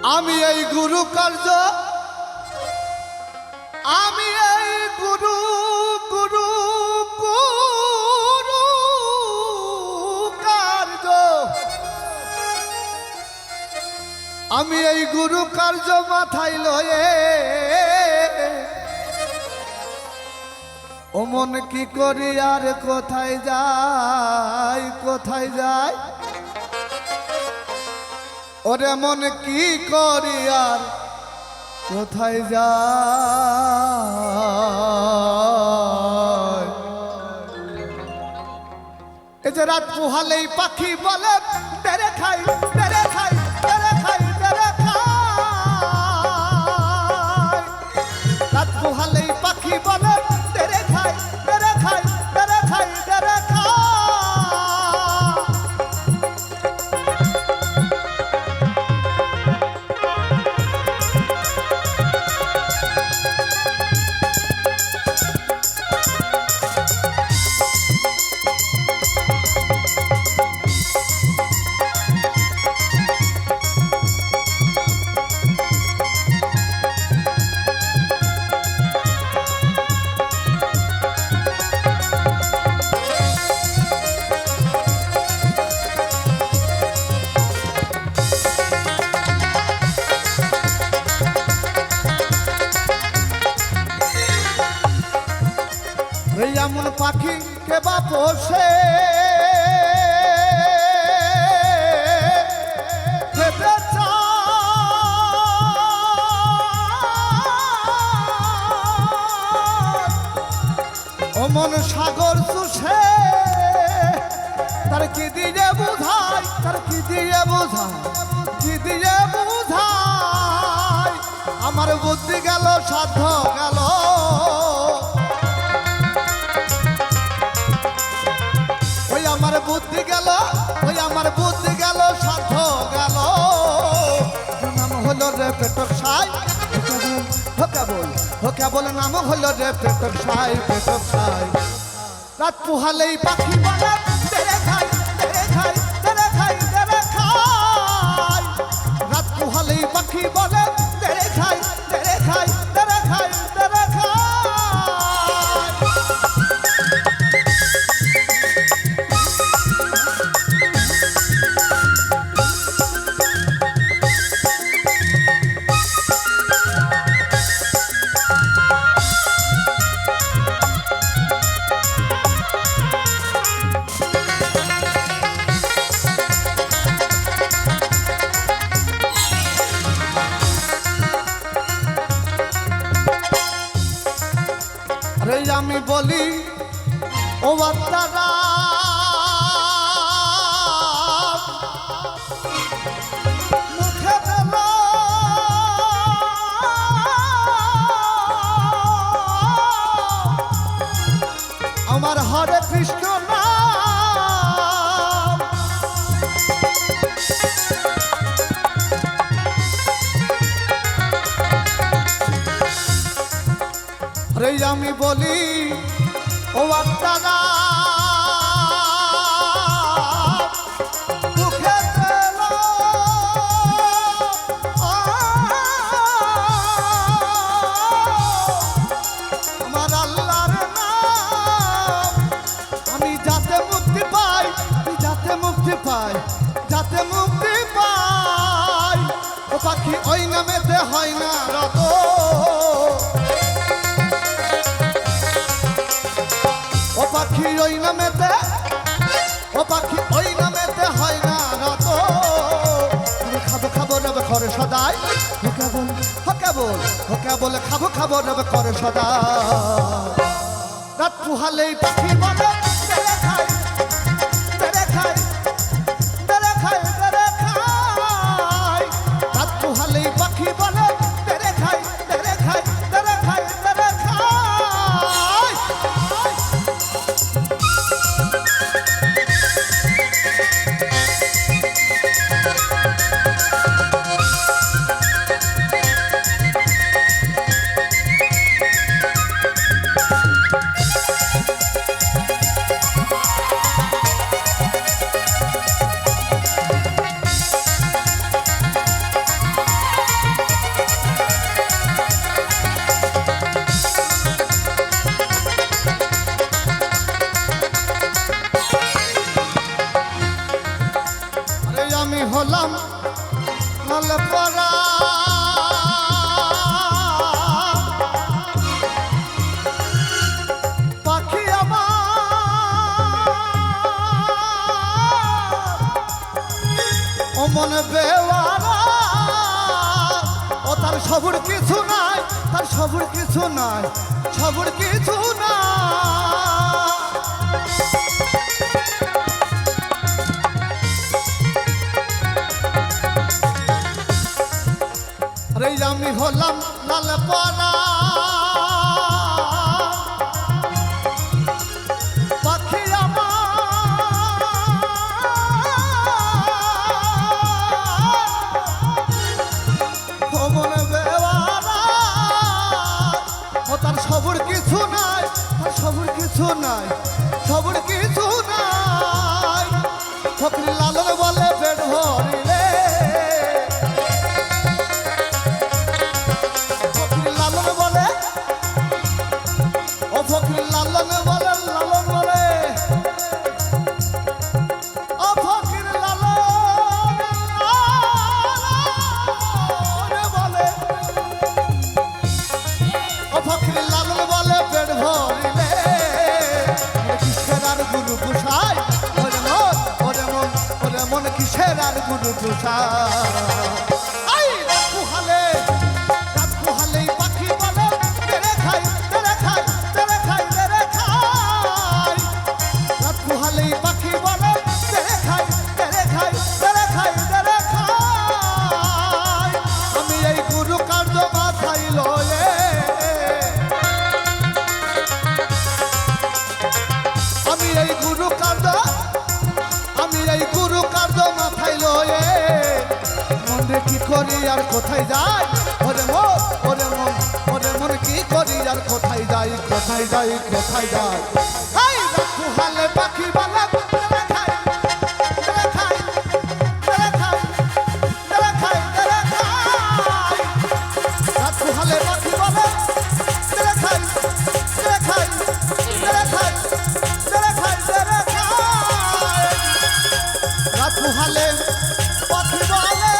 আমি এই গুরু কার্য আমি এই গুরু গুরু গুরু কার্য আমি এই গুরু কার্য মাথায় লয়ে ও মন কি করি আর কোথায় যাই কোথায় যাই ওরে মন কি করি আর কোথায় যায় এই যে রাত পোহালেই পাখি বলে তেরে খাই তেরে খাই তেরে খাই তেরে খাই রাত পোহালেই পাখি বলে তেরে খাই তেরে খাই তেরে খাই তেরে খাই এমন পাখি কে বা পোষে খেতে ও মন সাগর চুষে তার কি দিয়ে বুঝাই তার কি দিয়ে বুঝাই কি দিয়ে বুঝাই আমার বুদ্ধি গেল সাধ্য গেল আমার বুদ্ধি গেল ওই আমার বুদ্ধি গেল সাধ্য গেল নাম হলো রে পেটক সাই কেবল নাম হলো রে পেটক সাই রাত পোহালেই পাখি বলে তেরে খাই তেরে খাই তেরে খাই তেরে খাই রাত পোহালেই পাখি বলে তেরে খাই তেরে খাই তেরে খাই তেরে খাই আমি বলি ও বাচ্চারা মুখে দেব আমার হরে কৃষ্ণ নাম রে আমি বলি ও বাচ্চারা মুখে দিল আমার আল্লাহর নাম আমি যাতে মুক্তি পাই যাতে মুক্তি পাই যাতে মুক্তি পাই ও পাখি ওই নামেতে হয় না রত ও পাখি ওই নামেতে ও পাখি ওই নামেতে হয় না রত খাবো খাবো নেবে করে সদাই কেবল খাবো খাবো নেবে করে সদাই রাত পোহালেই পাখি বলে তেরে খাই তেরে খাই তেরে খাই তেরে খাই রাত পোহালেই পাখি বলে তেরে খাই তেরে খাই তেরে খাই তেরে খাই লাল পরা পাখি আমার ও মনে বেওয়ারা ও তার সবুর কিছু নাই তার সবুর কিছু নাই সবুর কিছু নাই রে আমি হলাম লাল পরা পাখি আমার মনে বেওয়ারা ও তার সবুর কিছু নাই তার সবুর কিছু নাই সবুর কিছু নাই ফকরি লালন বলে পেট ভরিলে ফকরি লালন বলে ও ফকরি লালন বলে লালন বলে ও ফকরি লালন বলে ও ফকরি লালন বলে পেট ভরিলে কিসের আর গুরু গুসাই ওরে মন কিসের আর গুরু গুসাই আই রাত পুহালে পাখি বলে তেরে খাই তেরে খাই তেরে খাই তেরে খাই রাত পুহালে পাখি বলে তেরে খাই তেরে খাই তেরে খাই তেরে খাই আমি এই গুরু কার্য মাথায় লয়ে আমি এই গুরু কার্য মাথায় লয়ে মনে কি করি আর কোথায় যাই ওরে মন কি করি আর কোথায় যাই কোথায় যাই কোথায় যাই এই রাখু হালে পাখি বালা তেরে খাই তেরে খাই তেরে খাই তেরে খাই তেরে খাই রাখু হালে পাখি বালা তেরে খাই তেরে খাই তেরে খাই তেরে খাই তেরে খাই রাখু হালে পাখি বালা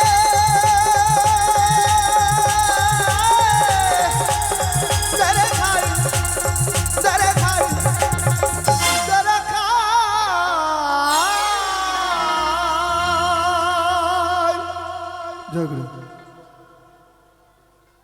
তেরে খাই তেরে খাই তেরে খাই জয় গুরু।